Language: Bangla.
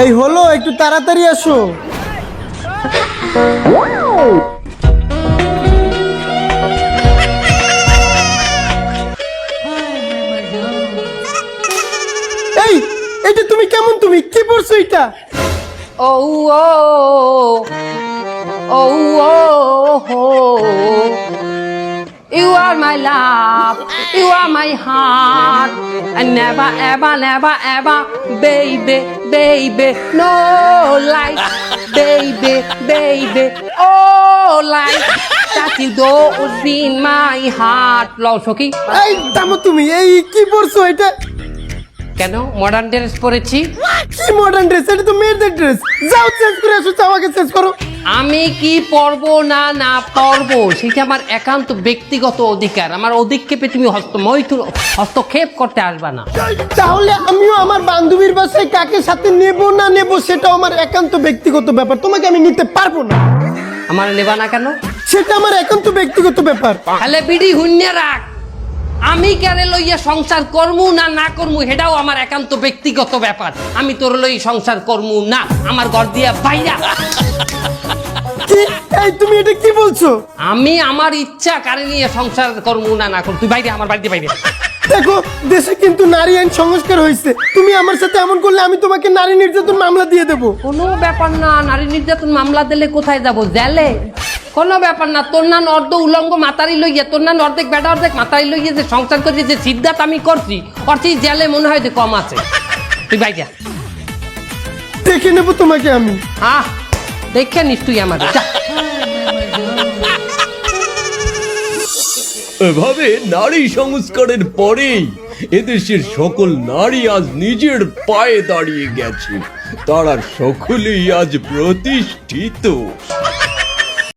এই হলো, একটু তাড়াতাড়ি আসো। এই এটা তুমি কেমন, তুমি কি পড়ছো এটা? ও ও ও ও You are my love, you are my heart, and never, ever, never, ever, baby, baby, no life, baby, baby, oh life, that you don't in my heart. লও সখী, এই থামো তুমি, এই কি পড়ছো এটা? কেন মডার্ন ড্রেস পরেছি? কি মডার্ন ড্রেস? এটা তো মেয়েদের ড্রেস। যাও চেঞ্জ করে আসো, যাও আগে চেঞ্জ করো। আমি কি পরবো না না পরবো সেটা আমার একান্ত ব্যক্তিগত অধিকার। আমার অধিক্ষেপে তুমি হস্তক্ষেপ করতে আসবা না। তাহলে আমিও আমার বান্ধবীর বাসায় কাকে সাথে নেব না নেব সেটা আমার একান্ত ব্যক্তিগত ব্যাপার, তোমাকে আমি নিতে পারবো না। আমার নেবা না কেন? সেটা আমার একান্ত ব্যক্তিগত ব্যাপার। তাহলে বিড়ি হুন্যে রাখ, আমি কেরে লইয়া সংসার করমু না না করমু সেটাও আমার একান্ত ব্যক্তিগত ব্যাপার। আমি তোর লই সংসার করমু না, আমার ঘর দিয়া বাইরা। কি? এই তুমি এটা কি বলছো? আমি আমার ইচ্ছা কারে নিয়ে সংসার করমু না না করমু, তুই বাইরে, আমার বাড়িতে বাইরে। দেখো দেশে কিন্তু নারী আইন সংস্কার হয়েছে, তুমি আমার সাথে এমন করলে আমি তোমাকে নারী নির্যাতন মামলা দিয়ে দেবো। কোনো ব্যাপার না, নারী নির্যাতন মামলা দিলে কোথায় যাব? জেলে। কোনো ব্যাপার না, তোর নান অর্ধ উলঙ্গ মাতারি লইয়া, তোর নান অর্ধেক বেটা অর্ধেক মাতারি লইয়া যে সংসার করে যে সিদ্ধাত আমি করছি, করছি জেলে মনে হয় যে কম আছে। তুই বাইরে দেখে নেবো তোমাকে আমি। আহ দেখে নিস তুই আমাদের। এভাবে নারী সংস্কারের পরেই এদেশের সকল নারী আজ নিজের পায়ে দাঁড়িয়ে গেছে, তারা সকলেই আজ প্রতিষ্ঠিত।